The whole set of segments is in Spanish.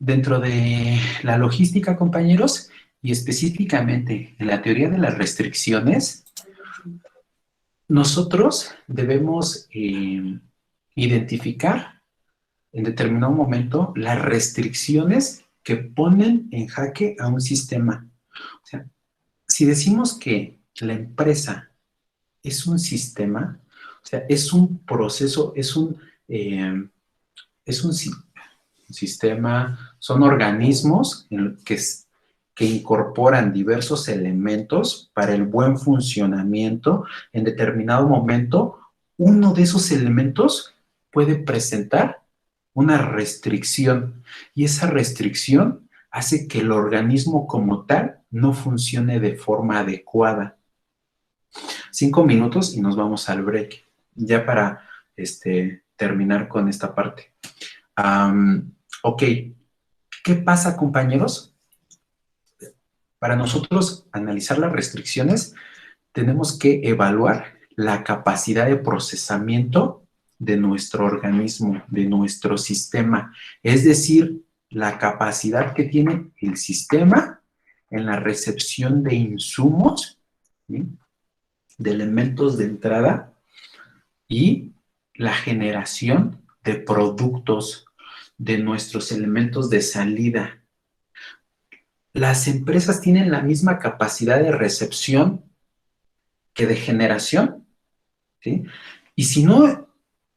Dentro de la logística, compañeros, y específicamente en la teoría de las restricciones, nosotros debemos identificar en determinado momento las restricciones que ponen en jaque a un sistema. O sea, si decimos que la empresa es un sistema, o sea, es un proceso, es un sistema, son organismos que incorporan diversos elementos para el buen funcionamiento. En determinado momento, uno de esos elementos puede presentar una restricción y esa restricción hace que el organismo como tal no funcione de forma adecuada. 5 minutos y nos vamos al break, ya para terminar con esta parte. Ok, ¿qué pasa, compañeros? Para nosotros analizar las restricciones, tenemos que evaluar la capacidad de procesamiento de nuestro organismo, de nuestro sistema. Es decir, la capacidad que tiene el sistema en la recepción de insumos, ¿sí?, de elementos de entrada y la generación de productos, de nuestros elementos de salida. Las empresas tienen la misma capacidad de recepción que de generación, ¿sí? Y si no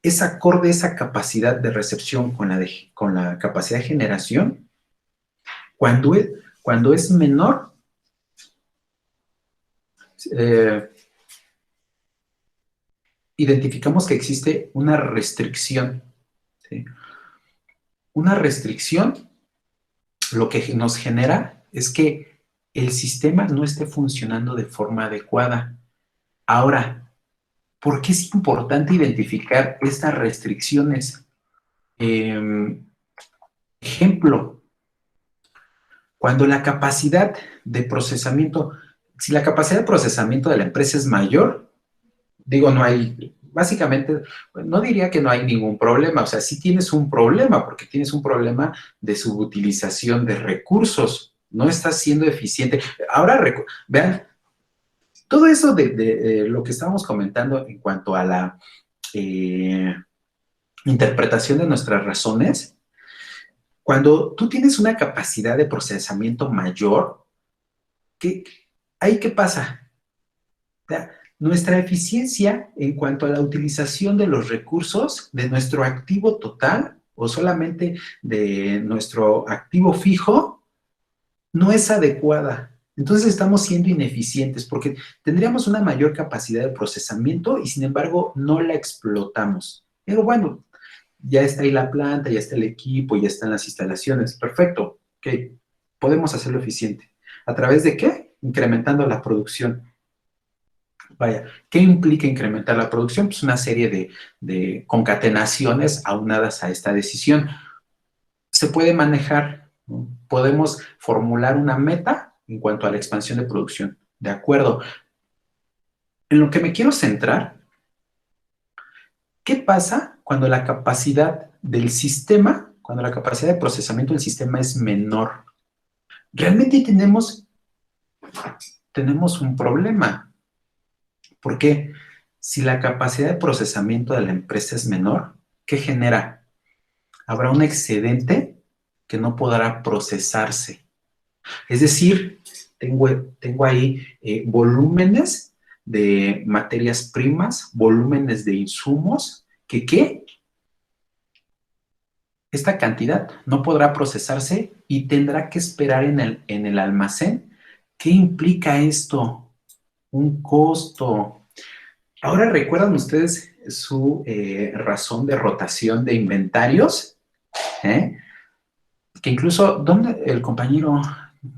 es acorde esa capacidad de recepción con la capacidad de generación, cuando es menor, eh, identificamos que existe una restricción, ¿sí? Una restricción lo que nos genera es que el sistema no esté funcionando de forma adecuada. Ahora, ¿por qué es importante identificar estas restricciones? Ejemplo, cuando la capacidad de procesamiento, si la capacidad de procesamiento de la empresa es mayor, digo, no hay, básicamente, no diría que no hay ningún problema, o sea, sí tienes un problema, porque tienes un problema de subutilización de recursos, no estás siendo eficiente. Ahora, vean, todo eso de lo que estábamos comentando en cuanto a la interpretación de nuestras razones, cuando tú tienes una capacidad de procesamiento mayor, ¿ahí qué pasa? O sea, nuestra eficiencia en cuanto a la utilización de los recursos de nuestro activo total o solamente de nuestro activo fijo no es adecuada. Entonces estamos siendo ineficientes porque tendríamos una mayor capacidad de procesamiento y sin embargo no la explotamos. Pero bueno, ya está ahí la planta, ya está el equipo, ya están las instalaciones. Perfecto, ok, podemos hacerlo eficiente. ¿A través de qué? Incrementando la producción. Vaya, ¿qué implica incrementar la producción? Pues una serie de concatenaciones aunadas a esta decisión. Se puede manejar, ¿no? Podemos formular una meta en cuanto a la expansión de producción. De acuerdo. En lo que me quiero centrar, ¿qué pasa cuando la capacidad del sistema, cuando la capacidad de procesamiento del sistema es menor? Realmente tenemos un problema. ¿Por qué? Si la capacidad de procesamiento de la empresa es menor, ¿qué genera? Habrá un excedente que no podrá procesarse. Es decir, tengo ahí volúmenes de materias primas, volúmenes de insumos, ¿qué? Esta cantidad no podrá procesarse y tendrá que esperar en el almacén. ¿Qué implica esto? Un costo. Ahora, ¿recuerdan ustedes su razón de rotación de inventarios? ¿Eh? Que incluso, ¿dónde el compañero?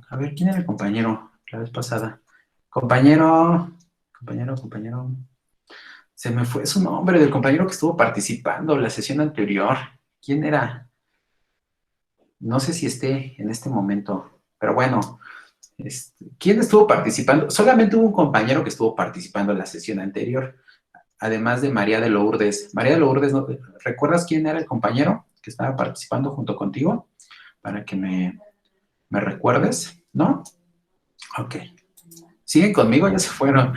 A ver, ¿quién era el compañero la vez pasada? Compañero. Se me fue su nombre del compañero que estuvo participando en la sesión anterior. ¿Quién era? No sé si esté en este momento, pero bueno, ¿quién estuvo participando? Solamente hubo un compañero que estuvo participando en la sesión anterior, además de María de Lourdes. María de Lourdes, ¿no? ¿Recuerdas quién era el compañero que estaba participando junto contigo? para que me recuerdes, ¿no? Ok. ¿Siguen conmigo? Ya se fueron.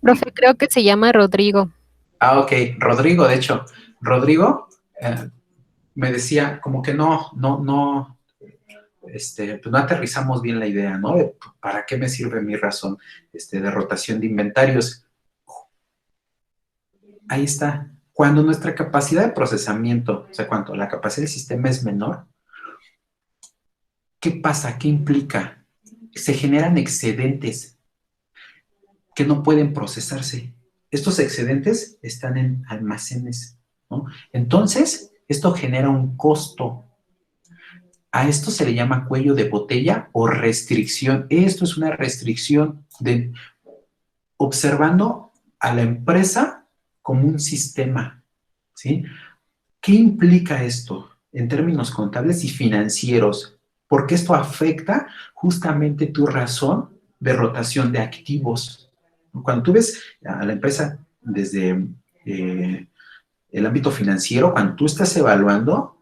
Profe, creo que se llama Rodrigo. Ah, ok. Rodrigo, de hecho. Rodrigo me decía como que pues no aterrizamos bien la idea, ¿no? ¿Para qué me sirve mi razón de rotación de inventarios? Ahí está. Cuando nuestra capacidad de procesamiento, o sea, cuando la capacidad del sistema es menor, ¿qué pasa? ¿Qué implica? Se generan excedentes que no pueden procesarse. Estos excedentes están en almacenes, ¿no? Entonces, esto genera un costo. A esto se le llama cuello de botella o restricción. Esto es una restricción de observando a la empresa como un sistema, ¿sí? ¿Qué implica esto en términos contables y financieros? Porque esto afecta justamente tu razón de rotación de activos. Cuando tú ves a la empresa desde el ámbito financiero, cuando tú estás evaluando,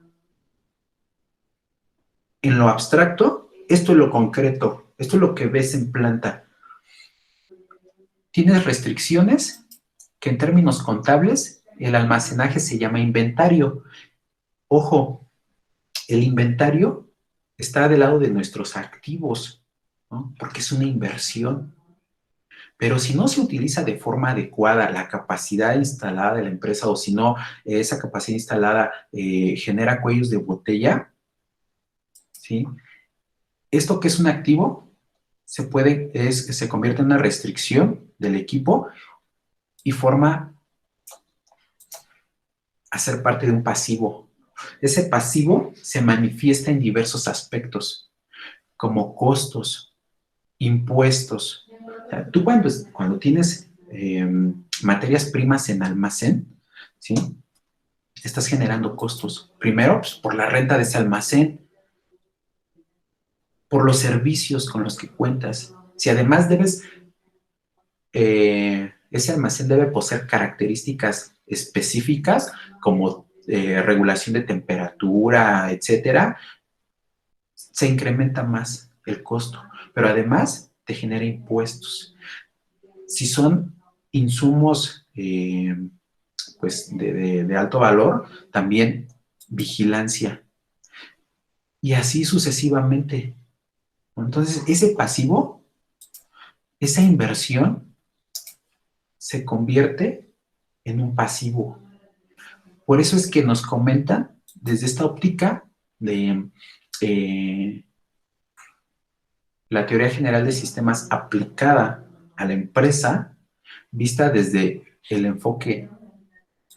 en lo abstracto, esto es lo concreto, esto es lo que ves en planta. Tienes restricciones que en términos contables, el almacenaje se llama inventario. Ojo, el inventario está del lado de nuestros activos, ¿no? Porque es una inversión. Pero si no se utiliza de forma adecuada la capacidad instalada de la empresa o si no esa capacidad instalada genera cuellos de botella, ¿sí? Esto que es un activo se convierte en una restricción del equipo y forma a ser parte de un pasivo. Ese pasivo se manifiesta en diversos aspectos, como costos, impuestos. O sea, tú cuando tienes materias primas en almacén, ¿sí? Estás generando costos. Primero, pues, por la renta de ese almacén, por los servicios con los que cuentas. Si además ese almacén debe poseer características específicas como regulación de temperatura, etcétera, se incrementa más el costo, pero además te genera impuestos. Si son insumos pues de alto valor, también vigilancia y así sucesivamente. Entonces, ese pasivo, esa inversión se convierte en un pasivo. Por eso es que nos comentan desde esta óptica de la teoría general de sistemas aplicada a la empresa, vista desde el enfoque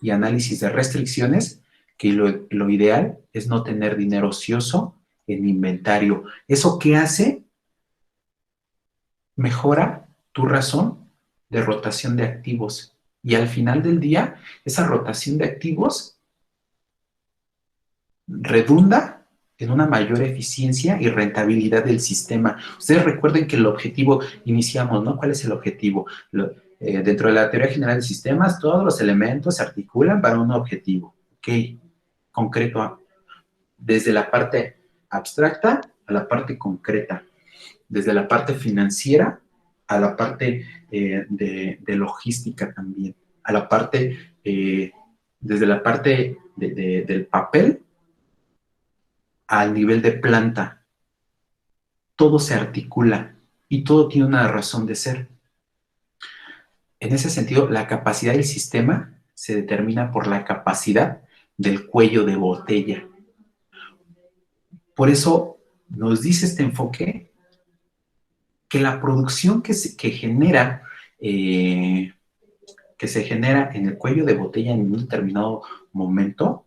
y análisis de restricciones, que lo ideal es no tener dinero ocioso en inventario. ¿Eso qué hace? Mejora tu razón de rotación de activos. Y al final del día, esa rotación de activos redunda en una mayor eficiencia y rentabilidad del sistema. Ustedes recuerden que el objetivo, iniciamos, ¿no? ¿Cuál es el objetivo? Dentro de la teoría general de sistemas, todos los elementos se articulan para un objetivo, ¿ok? Concreto, desde la parte abstracta a la parte concreta, desde la parte financiera a la parte de logística también, a la parte, desde la parte del papel al nivel de planta. Todo se articula y todo tiene una razón de ser. En ese sentido, la capacidad del sistema se determina por la capacidad del cuello de botella. Por eso nos dice este enfoque que la producción que se genera en el cuello de botella en un determinado momento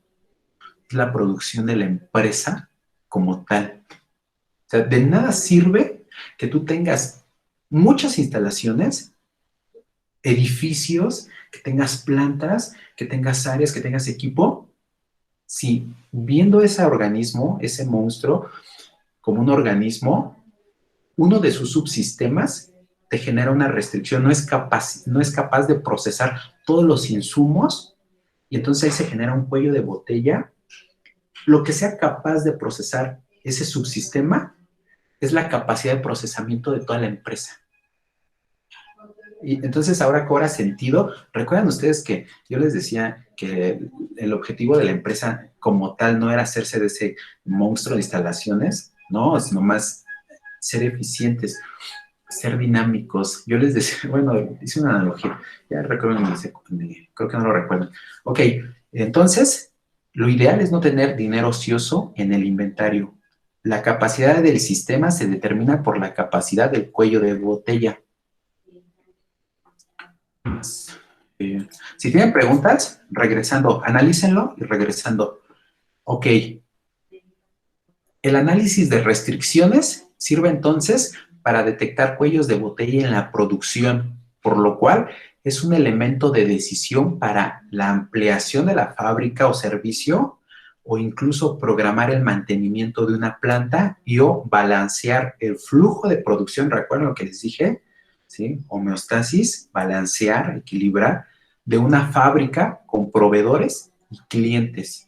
es la producción de la empresa como tal. O sea, de nada sirve que tú tengas muchas instalaciones, edificios, que tengas plantas, que tengas áreas, que tengas equipo, si viendo ese organismo, ese monstruo, como un organismo, uno de sus subsistemas te genera una restricción, no es capaz de procesar todos los insumos y entonces ahí se genera un cuello de botella. Lo que sea capaz de procesar ese subsistema es la capacidad de procesamiento de toda la empresa. Y entonces ahora cobra sentido. ¿Recuerdan ustedes que yo les decía que el objetivo de la empresa como tal no era hacerse de ese monstruo de instalaciones? No, sino más ser eficientes, ser dinámicos. Yo les decía, bueno, hice una analogía, ya recuerdo, creo que no lo recuerdo. Ok, entonces, lo ideal es no tener dinero ocioso en el inventario. La capacidad del sistema se determina por la capacidad del cuello de botella. Si tienen preguntas, regresando, analícenlo y regresando. Ok, el análisis de restricciones sirve entonces para detectar cuellos de botella en la producción, por lo cual es un elemento de decisión para la ampliación de la fábrica o servicio o incluso programar el mantenimiento de una planta y o balancear el flujo de producción. ¿Recuerdan lo que les dije? ¿Sí? Homeostasis, balancear, equilibrar de una fábrica con proveedores y clientes.